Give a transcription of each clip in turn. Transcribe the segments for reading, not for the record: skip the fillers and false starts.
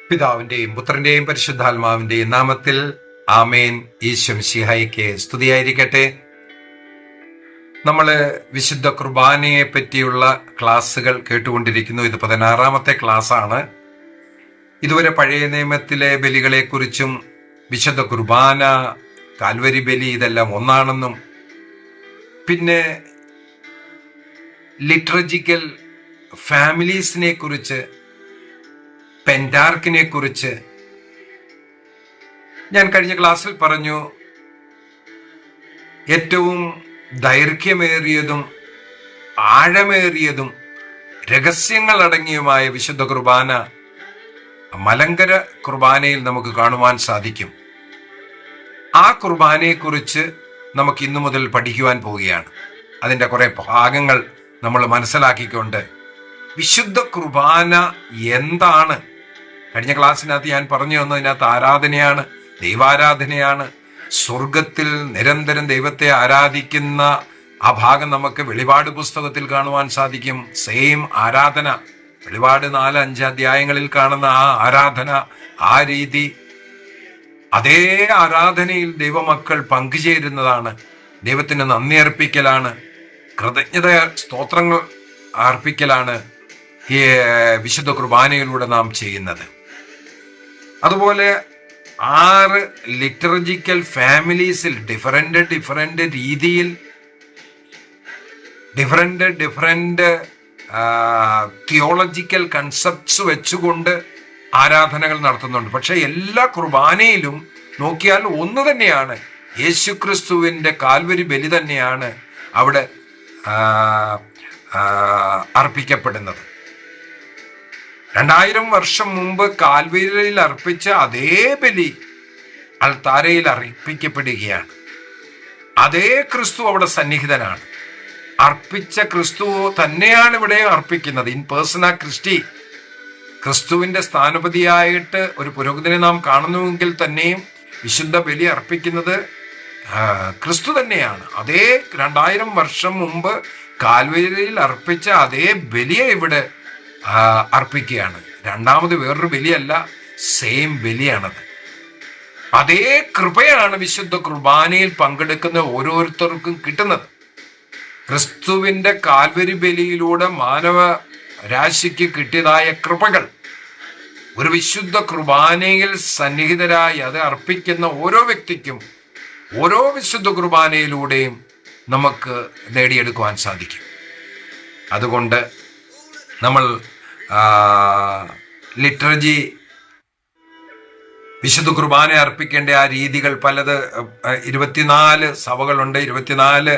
പിതാവിന്റെയും പുത്രന്റെയും പരിശുദ്ധാത്മാവിന്റെയും നാമത്തിൽ ആമേൻ. ഈശോ മിശിഹായ്ക്ക് സ്തുതിയായിരിക്കട്ടെ. നമ്മൾ വിശുദ്ധ കുർബാനയെ പറ്റിയുള്ള ക്ലാസ്സുകൾ കേട്ടുകൊണ്ടിരിക്കുന്നു. ഇത് 16ാമത്തെ ക്ലാസ്സാണ്. ഇതുവരെ പഴയ നിയമത്തിലെ ബലികളെക്കുറിച്ചും വിശുദ്ധ കുർബാന, കാൽവരി ബലി ഇതെല്ലാം ഒന്നാണെന്നും പിന്നെ ലിറ്റർജിക്കൽ ഫാമിലീസിനെ കുറിച്ച്, പെൻറ്റാർക്കിനെ കുറിച്ച് ഞാൻ കഴിഞ്ഞ ക്ലാസ്സിൽ പറഞ്ഞു. ഏറ്റവും ദൈർഘ്യമേറിയതും ആഴമേറിയതും രഹസ്യങ്ങൾ അടങ്ങിയുമായ വിശുദ്ധ കുർബാന മലങ്കര കുർബാനയിൽ നമുക്ക് കാണുവാൻ സാധിക്കും. ആ കുർബാനയെക്കുറിച്ച് നമുക്ക് ഇന്നു മുതൽ പഠിക്കുവാൻ പോവുകയാണ്. അതിൻ്റെ കുറേ ഭാഗങ്ങൾ നമ്മൾ മനസ്സിലാക്കിക്കൊണ്ട് വിശുദ്ധ കുർബാന എന്താണ്, കഴിഞ്ഞ ക്ലാസ്സിനകത്ത് ഞാൻ പറഞ്ഞു തന്നതിനകത്ത് ആരാധനയാണ്, ദൈവാരാധനയാണ്. സ്വർഗത്തിൽ നിരന്തരം ദൈവത്തെ ആരാധിക്കുന്ന ആ ഭാഗം നമുക്ക് വെളിപാട് പുസ്തകത്തിൽ കാണുവാൻ സാധിക്കും. സെയിം ആരാധന, വെളിപാട് 4-5 അധ്യായങ്ങളിൽ കാണുന്ന ആ ആരാധന, ആ രീതി, അതേ ആരാധനയിൽ ദൈവമക്കൾ പങ്കുചേരുന്നതാണ്. ദൈവത്തിന് നന്ദി അർപ്പിക്കലാണ്, കൃതജ്ഞത സ്തോത്രങ്ങൾ അർപ്പിക്കലാണ് ഈ വിശുദ്ധ കുർബാനയിലൂടെ നാം ചെയ്യുന്നത്. അതുപോലെ 6 ലിറ്റർജിക്കൽ ഫാമിലീസിൽ ഡിഫറെന്റ് രീതിയിൽ ഡിഫറെന്റ് തിയോളജിക്കൽ കൺസെപ്റ്റ്സ് വെച്ചുകൊണ്ട് ആരാധനകൾ നടത്തുന്നുണ്ട്. പക്ഷെ എല്ലാ കുർബാനയിലും നോക്കിയാൽ ഒന്ന് തന്നെയാണ്. യേശുക്രിസ്തുവിൻ്റെ കാൽവരി ബലി തന്നെയാണ് അവിടെ അർപ്പിക്കപ്പെടുന്നത്. 2000 വർഷം മുമ്പ് കാൽവരിയിൽ അർപ്പിച്ച അതേ ബലി അൾത്താരയിൽ അർപ്പിക്കപ്പെടുകയാണ്. അതേ ക്രിസ്തു അവിടെ സന്നിഹിതനാണ്. അർപ്പിച്ച ക്രിസ്തു തന്നെയാണ് ഇവിടെ അർപ്പിക്കുന്നത്. ഇൻ പേഴ്സണ ക്രിസ്റ്റി, ക്രിസ്തുവിന്റെ സ്ഥാനപതിയായിട്ട് ഒരു പുരോഹിതനെ നാം കാണുന്നുവെങ്കിൽ തന്നെയും വിശുദ്ധ ബലി അർപ്പിക്കുന്നത് ക്രിസ്തു തന്നെയാണ്. അതേ 2000 വർഷം മുമ്പ് കാൽവരിയിൽ അർപ്പിച്ച അതേ ബലിയെ ഇവിടെ അർപ്പിക്കുകയാണ്. രണ്ടാമത് വേറൊരു ബലിയല്ല, സെയിം ബലിയാണത്. അതേ കൃപയാണ് വിശുദ്ധ കുർബാനയിൽ പങ്കെടുക്കുന്ന ഓരോരുത്തർക്കും കിട്ടുന്നത്. ക്രിസ്തുവിന്റെ കാൽവരി ബലിയിലൂടെ മാനവ രാശിക്ക് കിട്ടിയതായ കൃപകൾ ഒരു വിശുദ്ധ കുർബാനയിൽ സന്നിഹിതരായി അത് അർപ്പിക്കുന്ന ഓരോ വ്യക്തിക്കും ഓരോ വിശുദ്ധ കുർബാനയിലൂടെയും നമുക്ക് നേടിയെടുക്കുവാൻ സാധിക്കും. അതുകൊണ്ട് നമ്മൾ ലിറ്റർജി, വിശുദ്ധ കുർബാന അർപ്പിക്കേണ്ട ആ രീതികൾ പലത്, 24 സഭകളുണ്ട്. 24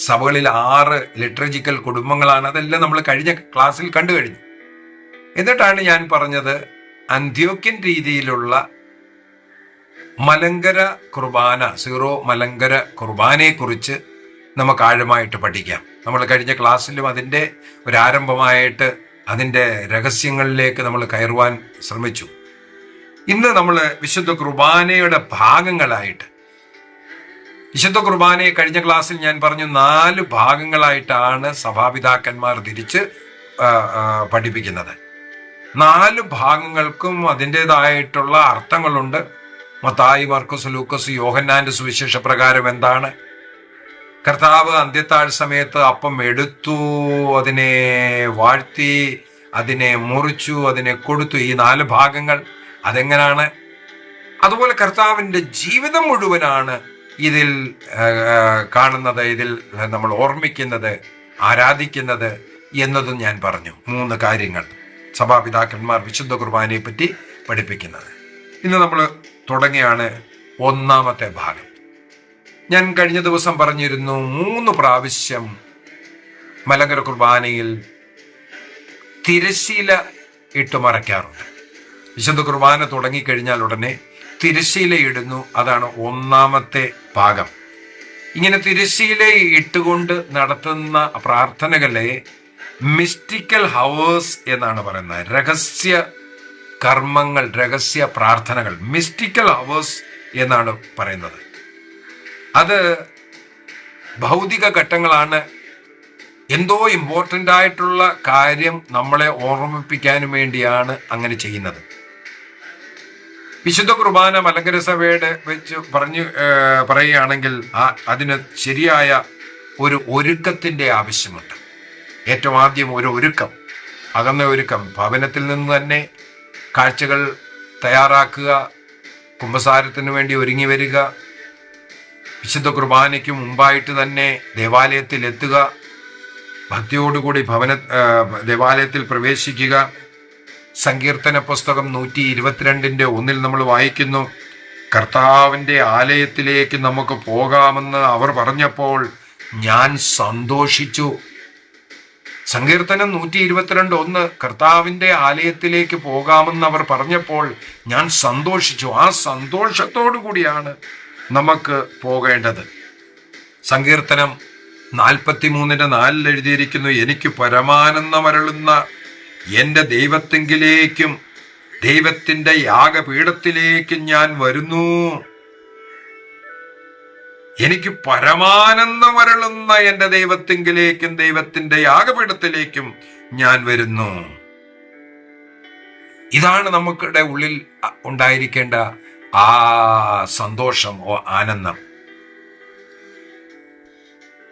സഭകളിൽ 6 ലിറ്റർജിക്കൽ കുടുംബങ്ങളാണ്. അതെല്ലാം നമ്മൾ കഴിഞ്ഞ ക്ലാസ്സിൽ കണ്ടു കഴിഞ്ഞു. എന്നിട്ടാണ് ഞാൻ പറഞ്ഞത് അന്ത്യോക്യൻ രീതിയിലുള്ള മലങ്കര കുർബാന, സീറോ മലങ്കര കുർബാനയെക്കുറിച്ച് നമുക്ക് ആഴമായിട്ട് പഠിക്കാം. നമ്മൾ കഴിഞ്ഞ ക്ലാസ്സിലും അതിൻ്റെ ഒരു ആരംഭമായിട്ട് അതിൻ്റെ രഹസ്യങ്ങളിലേക്ക് നമ്മൾ കയറുവാൻ ശ്രമിച്ചു. ഇന്ന് നമ്മൾ വിശുദ്ധ കുർബാനയുടെ ഭാഗങ്ങളായിട്ട്, വിശുദ്ധ കുർബാനയെ കഴിഞ്ഞ ക്ലാസ്സിൽ ഞാൻ പറഞ്ഞു 4 ഭാഗങ്ങളായിട്ടാണ് സഭാപിതാക്കന്മാർ തിരിച്ച് പഠിപ്പിക്കുന്നത്. 4 ഭാഗങ്ങൾക്കും അതിൻ്റെതായിട്ടുള്ള അർത്ഥങ്ങളുണ്ട്. മത്തായി, മർക്കോസ്, ലൂക്കോസ്, യോഹന്നാന്റെ സുവിശേഷ പ്രകാരം എന്താണ്? കർത്താവ് അന്ത്യത്താഴ് സമയത്ത് അപ്പം എടുത്തു, അതിനെ വാഴ്ത്തി, അതിനെ മുറിച്ചു, അതിനെ കൊടുത്തു. ഈ 4 ഭാഗങ്ങൾ അതെങ്ങനെയാണ്? അതുപോലെ കർത്താവിൻ്റെ ജീവിതം മുഴുവനാണ് ഇതിൽ കാണുന്നത്, ഇതിൽ നമ്മൾ ഓർമ്മിക്കുന്നത്, ആരാധിക്കുന്നത് എന്നതും ഞാൻ പറഞ്ഞു. 3 കാര്യങ്ങൾ സഭാപിതാക്കന്മാർ വിശുദ്ധ കുർബാനയെ പറ്റി പഠിപ്പിക്കുന്നത്. ഇന്ന് നമ്മൾ തുടങ്ങിയാണ് 1ാമത്തെ ഭാഗം. ഞാൻ കഴിഞ്ഞ ദിവസം പറഞ്ഞിരുന്നു 3 പ്രാവശ്യം മലങ്കര കുർബാനയിൽ തിരശ്ശീല ഇട്ട് മറയ്ക്കാറുണ്ട്. വിശുദ്ധ കുർബാന തുടങ്ങിക്കഴിഞ്ഞാൽ ഉടനെ തിരശ്ശീല ഇടുന്നു. അതാണ് 1ാമത്തെ ഭാഗം. ഇങ്ങനെ തിരശ്ശീല ഇട്ടുകൊണ്ട് നടത്തുന്ന പ്രാർത്ഥനകളെ മിസ്റ്റിക്കൽ ഹവേഴ്സ് എന്നാണ് പറയുന്നത്. രഹസ്യ കർമ്മങ്ങൾ, രഹസ്യ പ്രാർത്ഥനകൾ, മിസ്റ്റിക്കൽ ഹവേഴ്സ് എന്നാണ് പറയുന്നത്. അത് ഭൗതിക ഘട്ടങ്ങളാണ്. എന്തോ ഇമ്പോർട്ടൻ്റ് ആയിട്ടുള്ള കാര്യം നമ്മളെ ഓർമ്മിപ്പിക്കാനും വേണ്ടിയാണ് അങ്ങനെ ചെയ്യുന്നത്. വിശുദ്ധ കുർബാന മലങ്കര സഭയുടെ വെച്ച് പറയുകയാണെങ്കിൽ അതിന് ശരിയായ ഒരു ഒരുക്കത്തിന്റെ ആവശ്യമുണ്ട്. ഏറ്റവും ആദ്യം ഒരു ഒരുക്കം, അകന്ന ഒരുക്കം. ഭവനത്തിൽ നിന്ന് തന്നെ കാഴ്ചകൾ തയ്യാറാക്കുക, കുമ്പസാരത്തിന് വേണ്ടി ഒരുങ്ങി വരിക, വിശുദ്ധ കുർബാനയ്ക്ക് മുമ്പായിട്ട് തന്നെ ദേവാലയത്തിൽ എത്തുക, ഭക്തിയോടുകൂടി ദേവാലയത്തിൽ പ്രവേശിക്കുക. സങ്കീർത്തന പുസ്തകം 122:1 നമ്മൾ വായിക്കുന്നു, കർത്താവിൻ്റെ ആലയത്തിലേക്ക് നമുക്ക് പോകാമെന്ന് അവർ പറഞ്ഞപ്പോൾ ഞാൻ സന്തോഷിച്ചു. സങ്കീർത്തനം 122:1, കർത്താവിൻ്റെ ആലയത്തിലേക്ക് പോകാമെന്ന് അവർ പറഞ്ഞപ്പോൾ ഞാൻ സന്തോഷിച്ചു. ആ സന്തോഷത്തോടു കൂടിയാണ് നമുക്ക് പോകേണ്ടത്. സങ്കീർത്തനം 43:4 എഴുതിയിരിക്കുന്നു, എനിക്ക് പരമാനന്ദമരുളുന്ന എൻ്റെ ദൈവത്തെങ്കിലേക്കും ദൈവത്തിൻ്റെ യാഗപീഠത്തിലേക്കും ഞാൻ വരുന്നു. എനിക്ക് പരമാനന്ദമരുളുന്ന എൻ്റെ ദൈവത്തെങ്കിലേക്കും ദൈവത്തിൻ്റെ യാഗപീഠത്തിലേക്കും ഞാൻ വരുന്നു. ഇതാണ് നമുക്കിടെ ഉള്ളിൽ ഉണ്ടായിരിക്കേണ്ട ആ സന്തോഷം, ആനന്ദം.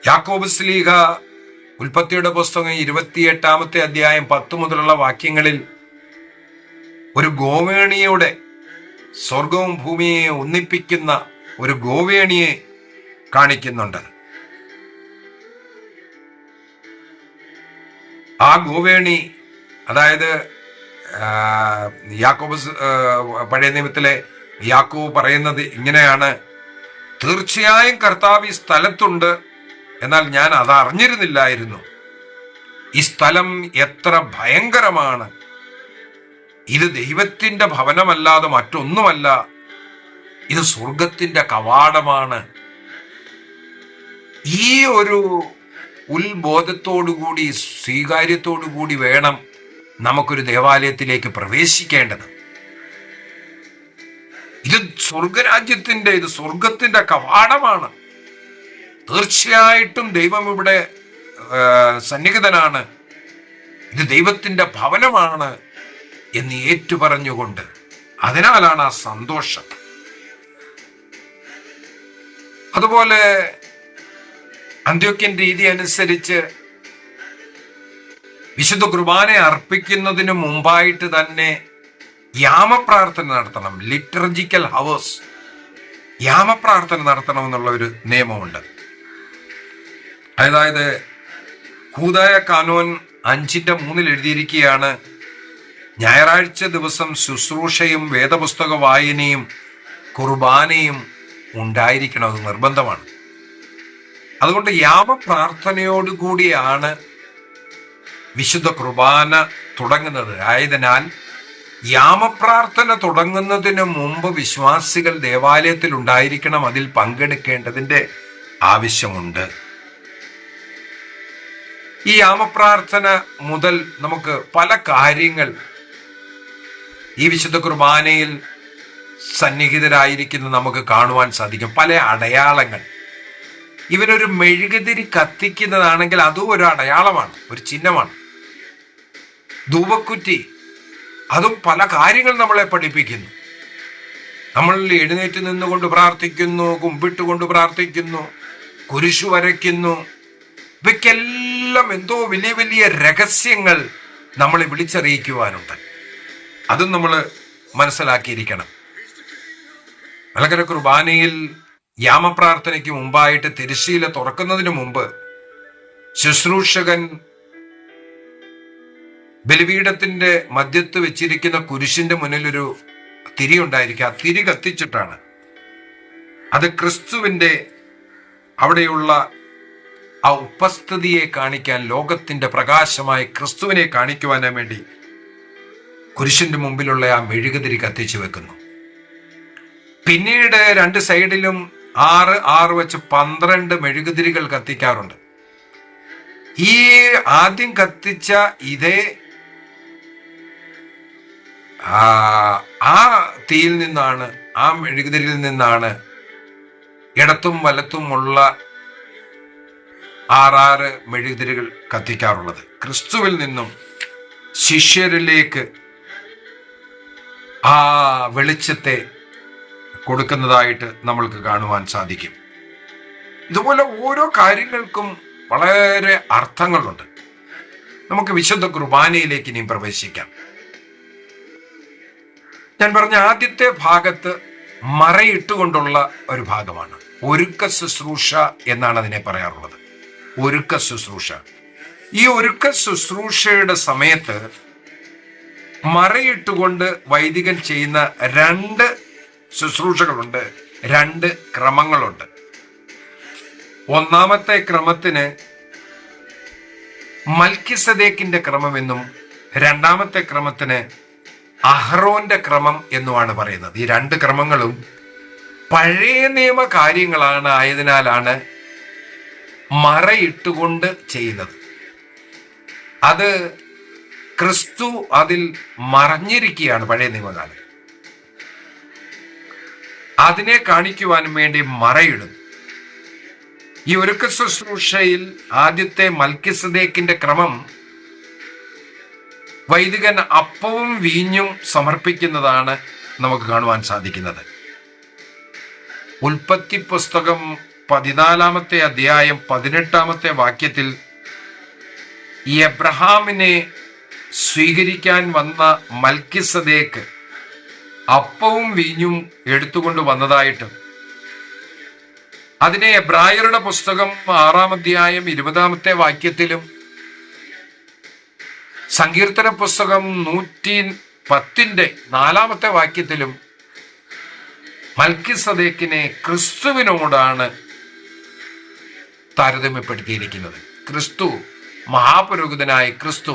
യാക്കോബ് ശ്ലീഹ ഉൽപ്പത്തിയുടെ പുസ്തകം 28-ാമത്തെ അധ്യായം 10 മുതലുള്ള വാക്യങ്ങളിൽ ഒരു ഗോവേണിയുടെ, സ്വർഗവും ഭൂമിയെ ഒന്നിപ്പിക്കുന്ന ഒരു ഗോവേണിയെ കാണിക്കുന്നുണ്ട്. ആ ഗോവേണി, അതായത് യാക്കോബ് പഴയ നിയമത്തിലെ യാക്കോബ് പറയുന്നത് ഇങ്ങനെയാണ്, തീർച്ചയായും കർത്താവ് ഈ സ്ഥലത്തുണ്ട്, എന്നാൽ ഞാൻ അത് അറിഞ്ഞിരുന്നില്ലായിരുന്നു. ഈ സ്ഥലം എത്ര ഭയങ്കരമാണ്! ഇത് ദൈവത്തിന്റെ ഭവനമല്ലാതെ മറ്റൊന്നുമല്ല, ഇത് സ്വർഗത്തിന്റെ കവാടമാണ്. ഈ ഒരു ഉത്ബോധത്തോടുകൂടി, സ്വീകാര്യത്തോടുകൂടി വേണം നമുക്കൊരു ദേവാലയത്തിലേക്ക് പ്രവേശിക്കേണ്ടത്. ഇത് സ്വർഗരാജ്യത്തിന്റെ, ഇത് സ്വർഗത്തിന്റെ കവാടമാണ്. തീർച്ചയായിട്ടും ദൈവം ഇവിടെ സന്നിഹിതനാണ്, ഇത് ദൈവത്തിന്റെ ഭവനമാണ് എന്ന് ഏറ്റുപറഞ്ഞുകൊണ്ട്, അതിനാലാണ് ആ സന്തോഷം. അതുപോലെ അന്ത്യോക്യൻ രീതി അനുസരിച്ച് വിശുദ്ധ കുർബാന അർപ്പിക്കുന്നതിന് മുമ്പായിട്ട് തന്നെ യാമപ്രാർത്ഥന നടത്തണം. ലിറ്റർജിക്കൽ ഹവേഴ്സ്, യാമപ്രാർത്ഥന നടത്തണം എന്നുള്ള ഒരു നിയമമുണ്ട്. അതായത് ഹൂദായ കാനോൻ 5:3 എഴുതിയിരിക്കുകയാണ്, ഞായറാഴ്ച ദിവസം ശുശ്രൂഷയും വേദപുസ്തക വായനയും കുർബാനയും ഉണ്ടായിരിക്കണം. അത് നിർബന്ധമാണ്. അതുകൊണ്ട് യാമപ്രാർത്ഥനയോടുകൂടിയാണ് വിശുദ്ധ കുർബാന തുടങ്ങുന്നത്. ആയതിനാൽ യാമപ്രാർത്ഥന തുടങ്ങുന്നതിന് മുമ്പ് വിശ്വാസികൾ ദേവാലയത്തിൽ ഉണ്ടായിരിക്കണം, അതിൽ പങ്കെടുക്കേണ്ടതിൻ്റെ ആവശ്യമുണ്ട്. ഈ യാമപ്രാർത്ഥന മുതൽ നമുക്ക് പല കാര്യങ്ങൾ ഈ വിശുദ്ധ കുർബാനയിൽ സന്നിഹിതരായിരിക്കുന്ന നമുക്ക് കാണുവാൻ സാധിക്കും. പല അടയാളങ്ങൾ. ഇവരൊരു മെഴുകുതിരി കത്തിക്കുന്നതാണെങ്കിൽ അതും ഒരു അടയാളമാണ്, ഒരു ചിഹ്നമാണ്. ധൂപക്കുറ്റി, അതും പല കാര്യങ്ങൾ നമ്മളെ പഠിപ്പിക്കുന്നു. നമ്മൾ എഴുന്നേറ്റ് നിന്നുകൊണ്ട് പ്രാർത്ഥിക്കുന്നു, കുമ്പിട്ടുകൊണ്ട് പ്രാർത്ഥിക്കുന്നു, കുരിശു വരയ്ക്കുന്നു. ഇവയ്ക്കെല്ലാം എന്തോ വലിയ വലിയ രഹസ്യങ്ങൾ നമ്മളെ വിളിച്ചറിയിക്കുവാനുണ്ട്. അതും നമ്മൾ മനസ്സിലാക്കിയിരിക്കണം. മലങ്കര കുർബാനയിൽ യാമപ്രാർത്ഥനയ്ക്ക് മുമ്പായിട്ട് തിരശ്ശീല തുറക്കുന്നതിന് മുമ്പ് ശുശ്രൂഷകൻ ബലിപീഠത്തിന്റെ മധ്യത്ത് വെച്ചിരിക്കുന്ന കുരിശിന്റെ മുന്നിലൊരു തിരി ഉണ്ടായിരിക്കും. ആ തിരി കത്തിച്ചിട്ടാണ്, അത് ക്രിസ്തുവിന്റെ അവിടെയുള്ള ആ ഉപസ്ഥിതിയെ കാണിക്കാൻ, ലോകത്തിന്റെ പ്രകാശമായി ക്രിസ്തുവിനെ കാണിക്കുവാൻ വേണ്ടി കുരിശിന്റെ മുമ്പിലുള്ള ആ മെഴുകുതിരി കത്തിച്ചു വെക്കുന്നു. പിന്നീട് 2 സൈഡിലും 6 വെച്ച് 12 മെഴുകുതിരികൾ കത്തിക്കാറുണ്ട്. ഈ ആദ്യം കത്തിച്ച ഇതേ ആ തീയിൽ നിന്നാണ്, ആ മെഴുകുതിരിയിൽ നിന്നാണ് ഇടത്തും വലത്തുമുള്ള 6 മെഴുകുതിരികൾ കത്തിക്കാറുള്ളത്. ക്രിസ്തുവിൽ നിന്നും ശിഷ്യരിലേക്ക് ആ വെളിച്ചത്തെ കൊടുക്കുന്നതായിട്ട് നമ്മൾക്ക് കാണുവാൻ സാധിക്കും. ഇതുപോലെ ഓരോ കാര്യങ്ങൾക്കും വളരെ അർത്ഥങ്ങളുണ്ട്. നമുക്ക് വിശുദ്ധ കുർബാനയിലേക്ക് ഇനിയും പ്രവേശിക്കാം. ഞാൻ പറഞ്ഞ ആദ്യത്തെ ഭാഗത്ത് മറയിട്ടുകൊണ്ടുള്ള ഒരു ഭാഗമാണ്. ഒരുക്ക ശുശ്രൂഷ എന്നാണ് അതിനെ പറയാറുള്ളത്. ഒരുക്ക ശുശ്രൂഷ. ഈ ഒരുക്ക ശുശ്രൂഷയുടെ സമയത്ത് മറയിട്ടുകൊണ്ട് വൈദികൻ ചെയ്യുന്ന രണ്ട് ശുശ്രൂഷകളുണ്ട്, രണ്ട് ക്രമങ്ങളുണ്ട്. ഒന്നാമത്തെ ക്രമത്തിന് മൽക്കിസദേക്കിന്റെ ക്രമമെന്നും രണ്ടാമത്തെ ക്രമത്തിന് അഹ്റോന്റെ ക്രമം എന്നുമാണ് പറയുന്നത്. ഈ രണ്ട് ക്രമങ്ങളും പഴയ നിയമ കാര്യങ്ങളാണ്, ആയതിനാലാണ് മറയിട്ടുകൊണ്ട് ചെയ്യുന്നത്. അത് ക്രിസ്തു അതിൽ മറഞ്ഞിരിക്കുകയാണ് പഴയ നിയമകാലം. അതിനെ കാണിക്കുവാനും വേണ്ടി മറയിടും. ഈ ഒരുക്ക ശുശ്രൂഷയിൽ ആദ്യത്തെ മൽക്കിസദേക്കിന്റെ ക്രമം വൈദികൻ അപ്പവും വീഞ്ഞും സമർപ്പിക്കുന്നതാണ് നമുക്ക് കാണുവാൻ സാധിക്കുന്നത്. ഉൽപ്പത്തി പുസ്തകം 14-ാമത്തെ അധ്യായം 18-ാമത്തെ വാക്യത്തിൽ എബ്രഹാമിനെ സ്വീകരിക്കാൻ വന്ന മൽക്കിസദേക്ക് അപ്പവും വീഞ്ഞും എടുത്തുകൊണ്ട് വന്നതായിട്ടും അതിനെ എബ്രായരുടെ പുസ്തകം 6-ാം അധ്യായം 20-ാമത്തെ വാക്യത്തിലും സങ്കീർത്തന പുസ്തകം 110-ന്റെ 4-ാമത്തെ വാക്യത്തിലും മൽക്കിസദേക്കിനെ ക്രിസ്തുവിനോടാണ് താരതമ്യപ്പെടുത്തിയിരിക്കുന്നത്. ക്രിസ്തു, മഹാപുരോഹിതനായ ക്രിസ്തു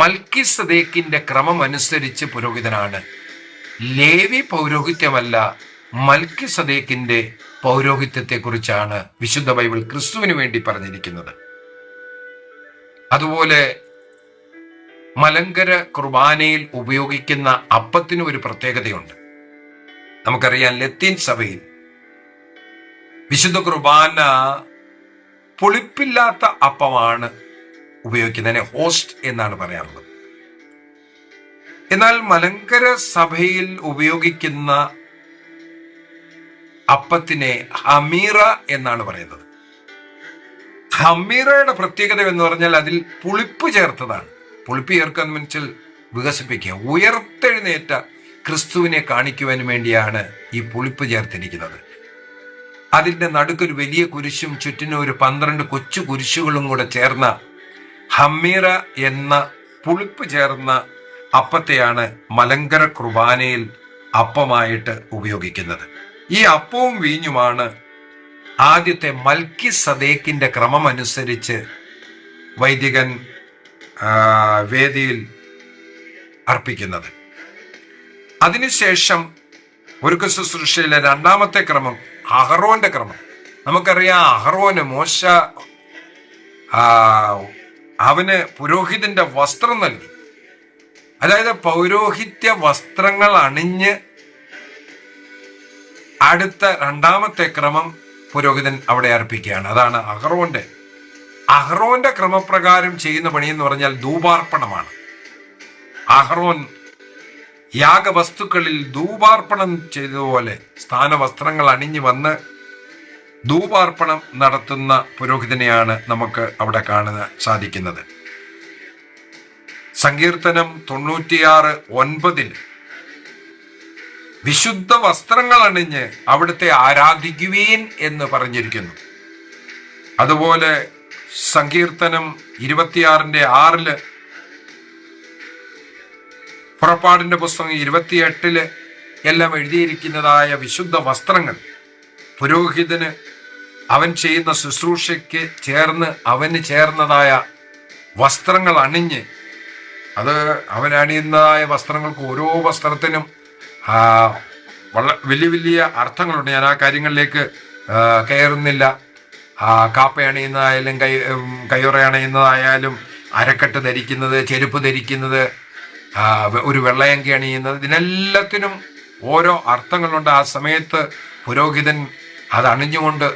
മൽക്കിസദേക്കിന്റെ ക്രമം അനുസരിച്ച് പുരോഹിതനാണ്. ലേവി പൗരോഹിത്യമല്ല, മൽക്കിസദേക്കിന്റെ പൗരോഹിത്യത്തെ കുറിച്ചാണ് വിശുദ്ധ ബൈബിൾ ക്രിസ്തുവിന് വേണ്ടി പറഞ്ഞിരിക്കുന്നത്. അതുപോലെ മലങ്കര കുർബാനയിൽ ഉപയോഗിക്കുന്ന അപ്പത്തിന് ഒരു പ്രത്യേകതയുണ്ട്. നമുക്കറിയാം, ലത്തീൻ സഭയിൽ വിശുദ്ധ കുർബാന പുളിപ്പില്ലാത്ത അപ്പമാണ് ഉപയോഗിക്കുന്നതിനെ ഹോസ്റ്റ് എന്നാണ് പറയാറുള്ളത്. എന്നാൽ മലങ്കര സഭയിൽ ഉപയോഗിക്കുന്ന അപ്പത്തിനെ ഹമീറ എന്നാണ് പറയുന്നത്. ഹമീറയുടെ പ്രത്യേകത എന്ന് പറഞ്ഞാൽ അതിൽ പുളിപ്പ് ചേർത്തതാണ്. പുളിപ്പ് ചേർക്കാൻ മനസ്സിൽ വികസിപ്പിക്കുക, ഉയർത്തെഴുന്നേറ്റ ക്രിസ്തുവിനെ കാണിക്കുവാൻ വേണ്ടിയാണ് ഈ പുളിപ്പ് ചേർത്തിരിക്കുന്നത്. അതിൻ്റെ നടുക്കൊരു വലിയ കുരിശും ചുറ്റിനും ഒരു 12 കൊച്ചു കുരിശുകളും കൂടെ ചേർന്ന ഹമീറ എന്ന പുളിപ്പ് ചേർന്ന അപ്പത്തെയാണ് മലങ്കര കുർബാനയിൽ അപ്പമായിട്ട് ഉപയോഗിക്കുന്നത്. ഈ അപ്പവും വീഞ്ഞുമാണ് ആദ്യത്തെ മൽക്കിസദേക്കിന്റെ ക്രമം അനുസരിച്ച് വൈദികൻ വേദിയിൽ അർപ്പിക്കുന്നത്. അതിനുശേഷം ഒരുക്ക ശുശ്രൂഷയിലെ രണ്ടാമത്തെ ക്രമം അഹറോന്റെ ക്രമം. നമുക്കറിയാം, അഹറോന് മോശ അവന് പുരോഹിതന്റെ വസ്ത്രം നൽകി. അതായത് പൗരോഹിത്യ വസ്ത്രങ്ങൾ അണിഞ്ഞ് അടുത്ത രണ്ടാമത്തെ ക്രമം പുരോഹിതൻ അവിടെ അർപ്പിക്കുകയാണ്. അതാണ് അഹ്റോന്റെ ക്രമപ്രകാരം ചെയ്യുന്ന പണി എന്ന് പറഞ്ഞാൽ ധൂപാർപ്പണമാണ്. അഹ്റോൻ യാഗവസ്തുക്കളിൽ ധൂപാർപ്പണം ചെയ്തതുപോലെ സ്ഥാനവസ്ത്രങ്ങൾ അണിഞ്ഞു വന്ന് ധൂപാർപ്പണം നടത്തുന്ന പുരോഹിതനെയാണ് നമുക്ക് അവിടെ കാണാൻ സാധിക്കുന്നത്. സങ്കീർത്തനം 96:9 വിശുദ്ധ വസ്ത്രങ്ങൾ അണിഞ്ഞ് അവിടുത്തെ ആരാധിക്കുവീൻ എന്ന് പറഞ്ഞിരിക്കുന്നു. അതുപോലെ സങ്കീർത്തനം 26:6 പുറപ്പാടിന്റെ പുസ്തകം 28 എല്ലാം എഴുതിയിരിക്കുന്നതായ വിശുദ്ധ വസ്ത്രങ്ങൾ പുരോഹിതന് അവൻ ചെയ്യുന്ന ശുശ്രൂഷയ്ക്ക് അവന് ചേർന്നതായ വസ്ത്രങ്ങൾ അണിഞ്ഞ്, അത് അവൻ അണിയുന്നതായ വസ്ത്രങ്ങൾക്ക് ഓരോ വസ്ത്രത്തിനും വലിയ വലിയ അർത്ഥങ്ങളുണ്ട്. ഞാൻ ആ കാര്യങ്ങളിലേക്ക് കയറുന്നില്ല. കാപ്പ അണിയുന്നതായാലും കയ്യുറ അണിയുന്നതായാലും അരക്കെട്ട് ധരിക്കുന്നത്, ചെരുപ്പ് ധരിക്കുന്നത്, ഒരു വെള്ളയങ്കി അണിയുന്നത്, ഇതിനെല്ലാത്തിനും ഓരോ അർത്ഥങ്ങളുണ്ട്. ആ സമയത്ത് പുരോഹിതൻ അത് അണിഞ്ഞുകൊണ്ട്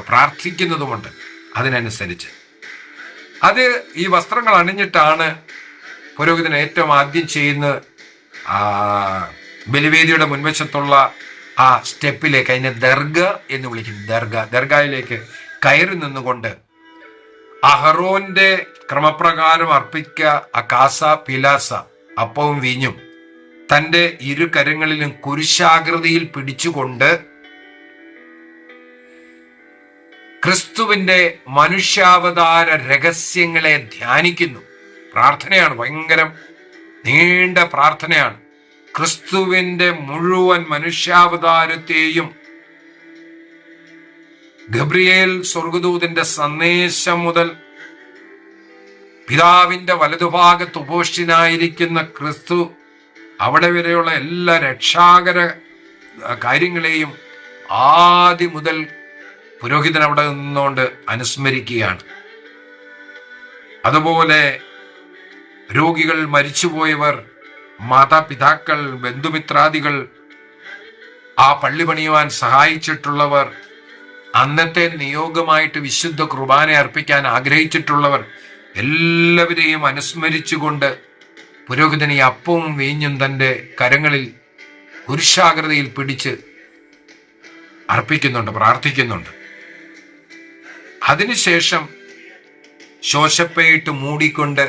പ്രാർത്ഥിക്കുന്നതുമുണ്ട്. അതിനനുസരിച്ച് ഈ വസ്ത്രങ്ങൾ അണിഞ്ഞിട്ടാണ് പുരോഹിതൻ ഏറ്റവും ആദ്യം ചെയ്യുന്നത് ആ ബലിവേദിയുടെ മുൻവശത്തുള്ള ആ സ്റ്റെപ്പിലേക്ക്, അതിനെ ദർഗ എന്ന് വിളിക്കുന്നു, ദർഗയിലേക്ക് കയറി നിന്നുകൊണ്ട് അഹറോന്റെ ക്രമപ്രകാരം അർപ്പിക്ക അകാസ പിലാസ അപ്പവും വീഞ്ഞും തന്റെ ഇരു കരങ്ങളിലും കുരിശാകൃതിയിൽ പിടിച്ചുകൊണ്ട് ക്രിസ്തുവിന്റെ മനുഷ്യാവതാര രഹസ്യങ്ങളെ ധ്യാനിക്കുന്നു. പ്രാർത്ഥനയാണ്, ഭയങ്കരം നീണ്ട പ്രാർത്ഥനയാണ്. ക്രിസ്തുവിന്റെ മുഴുവൻ മനുഷ്യാവതാരത്തെയും ഗബ്രിയേൽ സ്വർഗദൂതന്റെ സന്ദേശം മുതൽ പിതാവിന്റെ വലതുഭാഗത്ത് ഉപോഷ്ഠനായിരിക്കുന്ന ക്രിസ്തു അവിടെ വരെയുള്ള എല്ലാ രക്ഷാകര കാര്യങ്ങളെയും ആദ്യം മുതൽ പുരോഹിതൻ അവിടെ നിന്നുകൊണ്ട് അനുസ്മരിക്കുകയാണ്. അതുപോലെ രോഗികൾ, മരിച്ചുപോയവർ, മാതാപിതാക്കൾ, ബന്ധുമിത്രാദികൾ, ആ പള്ളി പണിയുവാൻ സഹായിച്ചിട്ടുള്ളവർ, അന്നത്തെ നിയോഗമായിട്ട് വിശുദ്ധ കുർബാന അർപ്പിക്കാൻ ആഗ്രഹിച്ചിട്ടുള്ളവർ എല്ലാവരെയും അനുസ്മരിച്ചുകൊണ്ട് പുരോഹിതൻ ഈ അപ്പവും വീഞ്ഞും തൻ്റെ കരങ്ങളിൽ കുരിശാകൃതിയിൽ പിടിച്ച് അർപ്പിക്കുന്നുണ്ട്, പ്രാർത്ഥിക്കുന്നുണ്ട്. അതിനുശേഷം ശോശപ്പയിട്ട് മൂടിക്കൊണ്ട്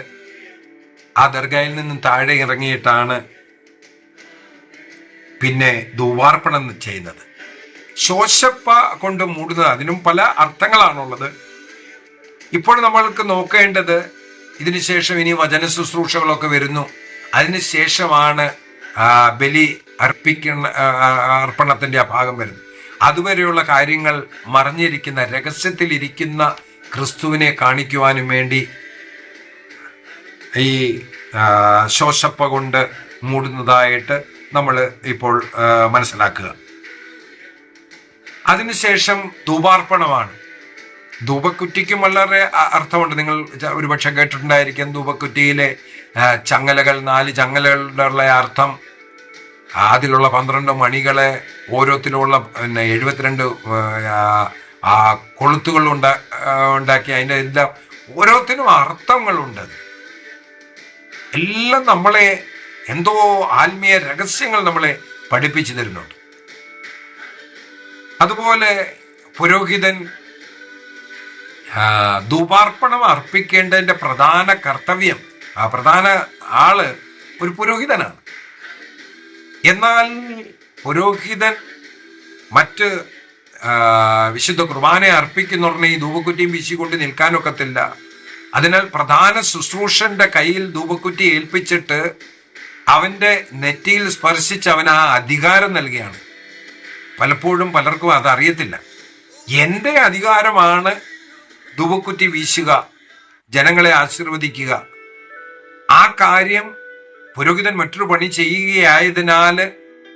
ആ ദർഗയിൽ നിന്നും താഴെ ഇറങ്ങിയിട്ടാണ് പിന്നെ ധൂപാർപ്പണം ചെയ്യുന്നത്. ശോശപ്പ കൊണ്ട് മൂടുന്നത്, അതിനും പല അർത്ഥങ്ങളാണുള്ളത്. ഇപ്പോൾ നമ്മൾക്ക് നോക്കേണ്ടത്, ഇതിനുശേഷം ഇനി വചന ശുശ്രൂഷകളൊക്കെ വരുന്നു. അതിനുശേഷമാണ് ബലി അർപ്പണത്തിന്റെ ആ ഭാഗം വരുന്നത്. അതുവരെയുള്ള കാര്യങ്ങൾ മറഞ്ഞിരിക്കുന്ന, രഹസ്യത്തിലിരിക്കുന്ന ക്രിസ്തുവിനെ കാണിക്കുവാനും വേണ്ടി ഈ ശോശപ്പ കൊണ്ട് മൂടുന്നതായിട്ട് നമ്മൾ ഇപ്പോൾ മനസ്സിലാക്കുക. അതിനുശേഷം ധൂപാർപ്പണമാണ്. ധൂപക്കുറ്റിക്കും വളരെ അർത്ഥമുണ്ട്. നിങ്ങൾ ഒരുപക്ഷെ കേട്ടിട്ടുണ്ടായിരിക്കും ധൂപക്കുറ്റിയിലെ ചങ്ങലകൾ, 4 ചങ്ങലകളുടെ അർത്ഥം. അതിലുള്ള 12 മണികളെ ഓരോത്തിലുള്ള 72 കൊളുത്തുകൾ ഉണ്ടാക്കി അതിൻ്റെ എല്ലാം ഓരോത്തിനും അർത്ഥങ്ങളുണ്ട്. എല്ലാം നമ്മളെ എന്തോ ആത്മീയ രഹസ്യങ്ങൾ നമ്മളെ പഠിപ്പിച്ചു തരുന്നുണ്ട്. അതുപോലെ പുരോഹിതൻ ധൂപാർപ്പണം അർപ്പിക്കേണ്ടതിന്റെ പ്രധാന കർത്തവ്യം, പ്രധാന ആള് ഒരു പുരോഹിതനാണ്. എന്നാൽ പുരോഹിതൻ മറ്റ് വിശുദ്ധ കുർബാന അർപ്പിക്കുന്നുടനെ ഈ ധൂപക്കുറ്റിയും വീശിക്കൊണ്ട് നിൽക്കാനൊക്കത്തില്ല. അതിനാൽ പ്രധാന ശുശ്രൂഷന്റെ കയ്യിൽ ധൂപക്കുറ്റി ഏൽപ്പിച്ചിട്ട് അവന്റെ നെറ്റിയിൽ സ്പർശിച്ച് അവൻ ആ അധികാരം നൽകുകയാണ്. പലപ്പോഴും പലർക്കും അതറിയത്തില്ല. എൻ്റെ അധികാരമാണ് ധൂപക്കുറ്റി വീശുക, ജനങ്ങളെ ആശീർവദിക്കുക. ആ കാര്യം പുരോഹിതൻ മറ്റൊരു പണി ചെയ്യുകയായതിനാൽ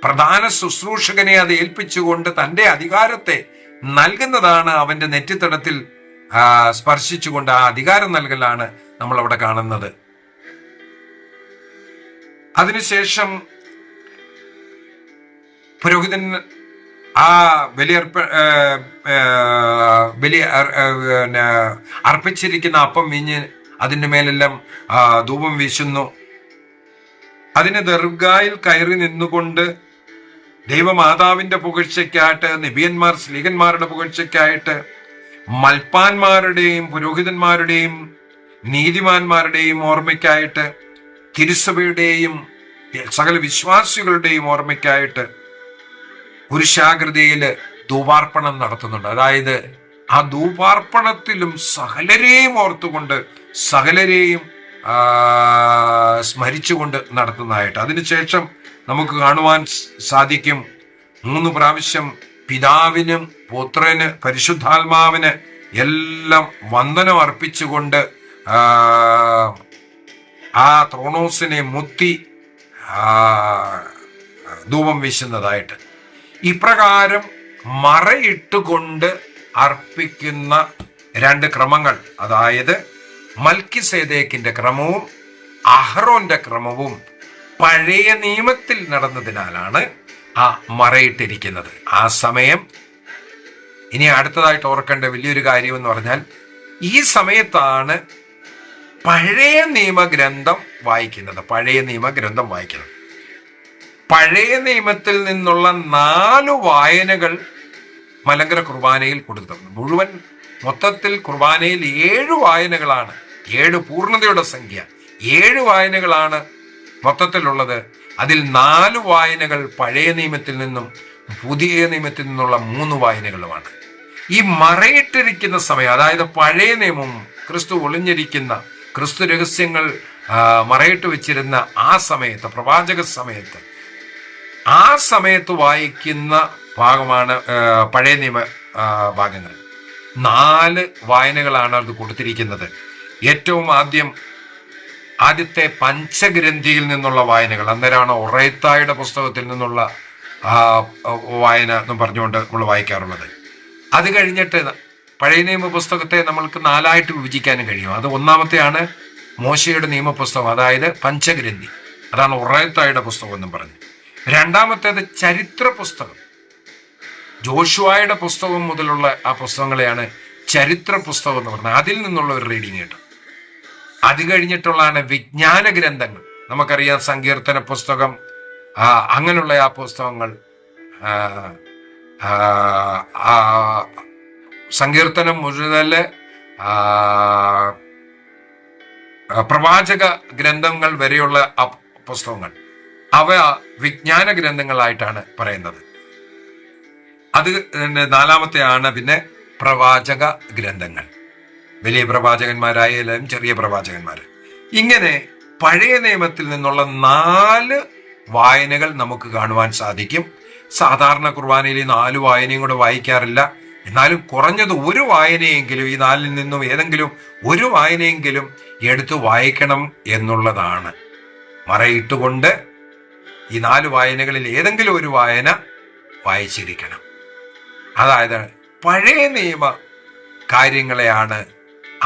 പ്രധാന ശുശ്രൂഷകനെ അത് ഏൽപ്പിച്ചുകൊണ്ട് തൻ്റെ അധികാരത്തെ നൽകുന്നതാണ്. അവന്റെ നെറ്റിത്തടത്തിൽ സ്പർശിച്ചുകൊണ്ട് ആ അധികാരം നൽകലാണ് നമ്മൾ അവിടെ കാണുന്നത്. അതിനുശേഷം പുരോഹിതൻ ആ ബലി അർപ്പിച്ചിരിക്കുന്ന അപ്പം വീഞ്ഞ് അതിൻ്റെ മേലെല്ലാം ധൂപം വീശുന്നു. അതിന് ദർഗായിൽ കയറി നിന്നുകൊണ്ട് ദൈവമാതാവിന്റെ പുകഴ്ചയ്ക്കായിട്ട്, നിബിയന്മാർ സ്ലീഹന്മാരുടെ പുകഴ്ചയ്ക്കായിട്ട്, മൽപ്പാന്മാരുടെയും പുരോഹിതന്മാരുടെയും നീതിമാന്മാരുടെയും ഓർമ്മയ്ക്കായിട്ട്, തിരുസഭയുടെയും സകല വിശ്വാസികളുടെയും ഓർമ്മയ്ക്കായിട്ട് കുരിശാകൃതിയിൽ ധൂപാർപ്പണം നടത്തുന്നുണ്ട്. അതായത് ആ ധൂപാർപ്പണത്തിലും സകലരെയും ഓർത്തുകൊണ്ട്, സകലരെയും സ്മരിച്ചുകൊണ്ട് നടത്തുന്നതായിട്ട്. അതിനുശേഷം നമുക്ക് കാണുവാൻ സാധിക്കും 3 പ്രാവശ്യം പിതാവിനും പുത്രന് പരിശുദ്ധാത്മാവിന് എല്ലാം വന്ദനം അർപ്പിച്ചുകൊണ്ട് ആ ത്രോണോസിനെ മുത്തി ധൂപം വീശുന്നതായിട്ട്. ഇപ്രകാരം മറയിട്ടുകൊണ്ട് അർപ്പിക്കുന്ന 2 ക്രമങ്ങൾ, അതായത് മൽക്കിസേദേക്കിന്റെ ക്രമവും അഹ്റോന്റെ ക്രമവും പഴയ നിയമത്തിൽ നടന്നതിനാലാണ് ആ മറയിട്ടിരിക്കുന്നത്. ആ സമയം ഇനി അടുത്തതായിട്ട് ഓർക്കേണ്ട വലിയൊരു കാര്യം എന്ന് പറഞ്ഞാൽ, ഈ സമയത്താണ് പഴയ നിയമഗ്രന്ഥം വായിക്കുന്നത്. പഴയ നിയമത്തിൽ നിന്നുള്ള 4 വായനകൾ മലങ്കര കുർബാനയിൽ കൊടുത്തിട്ടുണ്ട്. മുഴുവൻ മൊത്തത്തിൽ കുർബാനയിൽ 7 വായനകളാണ്, 7 പൂർണ്ണതയുടെ സംഖ്യ, 7 വായനകളാണ് മൊത്തത്തിലുള്ളത്. അതിൽ 4 വായനകൾ പഴയ നിയമത്തിൽ നിന്നും പുതിയ നിയമത്തിൽ നിന്നുള്ള 3 വായനകളുമാണ്. ഈ മറയിട്ടിരിക്കുന്ന സമയം, അതായത് പഴയ നിയമവും ക്രിസ്തു ഒളിഞ്ഞിരിക്കുന്ന ക്രിസ്തു രഹസ്യങ്ങൾ മറയിട്ട് വെച്ചിരുന്ന ആ സമയത്ത്, പ്രവാചക സമയത്ത്, ആ സമയത്ത് വായിക്കുന്ന ഭാഗമാണ് പഴയ നിയമ ഭാഗങ്ങൾ. 4 വായനകളാണ് അത് കൊടുത്തിരിക്കുന്നത്. ഏറ്റവും ആദ്യത്തെ പഞ്ചഗ്രന്ഥിയിൽ നിന്നുള്ള വായനകൾ, അന്നേരമാണ് ഒറേത്തായുടെ പുസ്തകത്തിൽ നിന്നുള്ള വായന എന്ന് പറഞ്ഞുകൊണ്ട് നമ്മൾ വായിക്കാറുള്ളത്. അത് കഴിഞ്ഞിട്ട് പഴയ നിയമ പുസ്തകത്തെ നമ്മൾക്ക് 4ആയിട്ട് വിഭജിക്കാനും കഴിയും. അത് ഒന്നാമത്തെയാണ് മോശയുടെ നിയമപുസ്തകം, അതായത് പഞ്ചഗ്രന്ഥി, അതാണ് ഒറേത്തായുടെ പുസ്തകം എന്നും പറഞ്ഞു. രണ്ടാമത്തേത് ചരിത്ര പുസ്തകം, ജോഷുവായുടെ പുസ്തകം മുതലുള്ള ആ പുസ്തകങ്ങളെയാണ് ചരിത്ര പുസ്തകം എന്ന് പറഞ്ഞത്. അതിൽ നിന്നുള്ള ഒരു റീഡിങ് കിട്ടും. അത് കഴിഞ്ഞിട്ടുള്ളതാണ് വിജ്ഞാന ഗ്രന്ഥങ്ങൾ. നമുക്കറിയാം സങ്കീർത്തന പുസ്തകം, അങ്ങനെയുള്ള ആ പുസ്തകങ്ങൾ, സങ്കീർത്തനം മുഴുവല് പ്രവാചക ഗ്രന്ഥങ്ങൾ വരെയുള്ള പുസ്തകങ്ങൾ, അവ വിജ്ഞാന ഗ്രന്ഥങ്ങളായിട്ടാണ് പറയുന്നത്. അത് 4മത്തെയാണ് പിന്നെ പ്രവാചക ഗ്രന്ഥങ്ങൾ, വലിയ പ്രവാചകന്മാരായാലും ചെറിയ പ്രവാചകന്മാർ. ഇങ്ങനെ പഴയ നിയമത്തിൽ നിന്നുള്ള 4 വായനകൾ നമുക്ക് കാണുവാൻ സാധിക്കും. സാധാരണ കുർബാനയിൽ 4 വായനയും കൂടെ വായിക്കാറില്ല. എന്നാലും കുറഞ്ഞത് ഒരു വായനയെങ്കിലും, ഈ 4ൽ നിന്നും ഏതെങ്കിലും ഒരു വായനയെങ്കിലും എടുത്തു വായിക്കണം എന്നുള്ളതാണ്. മറയിട്ടുകൊണ്ട് ഈ 4 വായനകളിൽ ഏതെങ്കിലും ഒരു വായന വായിച്ചിരിക്കണം. അതായത് പഴയ നിയമ കാര്യങ്ങളെയാണ്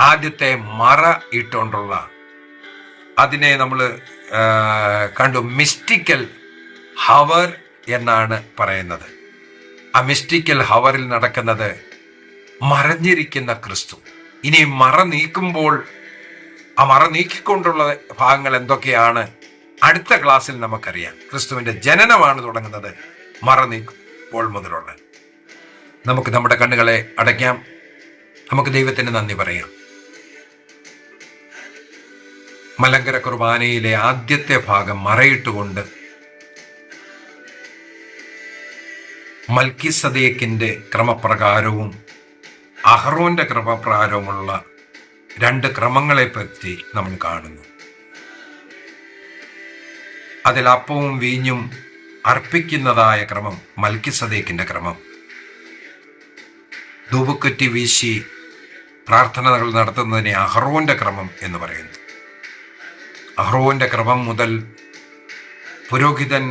ആദ്യത്തെ മറ ഇട്ടുകൊണ്ടുള്ള, അതിനെ നമ്മൾ കണ്ടു, മിസ്റ്റിക്കൽ ഹവർ എന്നാണ് പറയുന്നത്. ആ മിസ്റ്റിക്കൽ ഹവറിൽ നടക്കുന്നത് മറഞ്ഞിരിക്കുന്ന ക്രിസ്തു. ഇനി മറ നീക്കുമ്പോൾ, ആ മറ നീക്കിക്കൊണ്ടുള്ള ഭാഗങ്ങൾ എന്തൊക്കെയാണ് അടുത്ത ക്ലാസ്സിൽ നമുക്കറിയാം. ക്രിസ്തുവിന്റെ ജനനമാണ് തുടങ്ങുന്നത് മറ നീക്കുമ്പോൾ മുതലുള്ള. നമുക്ക് നമ്മുടെ കണ്ണുകളെ അടയ്ക്കാം. നമുക്ക് ദൈവത്തിന് നന്ദി പറയാം. മലങ്കര കുർബാനയിലെ ആദ്യത്തെ ഭാഗം മറയിട്ടുകൊണ്ട് മൽക്കിസദേക്കിന്റെ ക്രമപ്രകാരവും അഹ്റോന്റെ ക്രമപ്രകാരവുമുള്ള 2 ക്രമങ്ങളെ പറ്റി നമ്മൾ കാണുന്നു. അതിൽ അപ്പവും വീഞ്ഞും അർപ്പിക്കുന്നതായ ക്രമം മൽക്കിസദേക്കിന്റെ ക്രമം, ധൂപക്കുറ്റി വീശി പ്രാർത്ഥനകൾ നടത്തുന്നതിനെ അഹ്റോന്റെ ക്രമം എന്ന് പറയുന്നു. അഹ്റോന്റെ ക്രമം മുതൽ പുരോഹിതൻ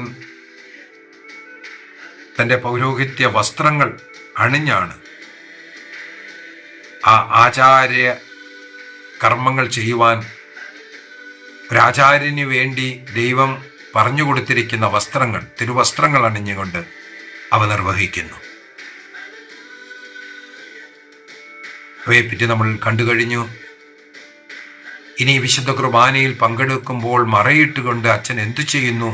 തൻ്റെ പൗരോഹിത്യ വസ്ത്രങ്ങൾ അണിഞ്ഞാണ് ആ ആചാര്യ കർമ്മങ്ങൾ ചെയ്യുവാൻ ഒരാചാര്യന് വേണ്ടി ദൈവം പറഞ്ഞു കൊടുത്തിരിക്കുന്ന വസ്ത്രങ്ങൾ, തിരുവസ്ത്രങ്ങൾ അണിഞ്ഞുകൊണ്ട് അവ നിർവഹിക്കുന്നു. അവയെപ്പറ്റി നമ്മൾ കണ്ടു കഴിഞ്ഞു. ഇനി വിശുദ്ധ കുർബാനയിൽ പങ്കെടുക്കുമ്പോൾ മറയിട്ടുകൊണ്ട് അച്ഛൻ എന്തു ചെയ്യുന്നു?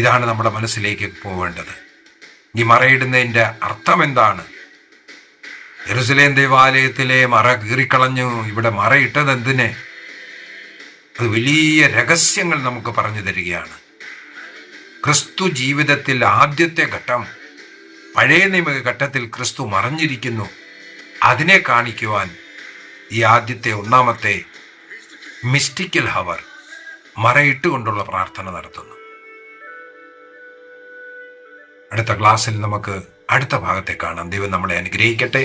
ഇതാണ് നമ്മുടെ മനസ്സിലേക്ക് പോവേണ്ടത്. ഈ മറയിടുന്നതിൻ്റെ അർത്ഥം എന്താണ്? യെരുശലേം ദേവാലയത്തിലെ മറ കീറിക്കളഞ്ഞു, ഇവിടെ മറയിട്ടത് എന്തിനെ? അത് വലിയ രഹസ്യങ്ങൾ നമുക്ക് പറഞ്ഞു തരികയാണ്. ക്രിസ്തു ജീവിതത്തിൽ ആദ്യത്തെ ഘട്ടം, പഴയ നിയമ ഘട്ടത്തിൽ ക്രിസ്തു മറഞ്ഞിരിക്കുന്നു. അതിനെ കാണിക്കുവാൻ ഈ ആദ്യത്തെ ഒന്നാമത്തെ മിസ്റ്റിക്കൽ ഹവർ മറയിട്ടുകൊണ്ടുള്ള പ്രാർത്ഥന നടത്തുന്നു. അടുത്ത ക്ലാസ്സിൽ നമുക്ക് അടുത്ത ഭാഗത്തെ കാണാം. ദൈവം നമ്മളെ അനുഗ്രഹിക്കട്ടെ.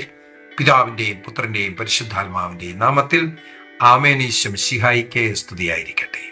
പിതാവിൻ്റെയും പുത്രൻ്റെയും പരിശുദ്ധാത്മാവിൻ്റെയും നാമത്തിൽ ആമേൻ. ഈശോ മിശിഹായിക്ക് സ്തുതിയായിരിക്കട്ടെ.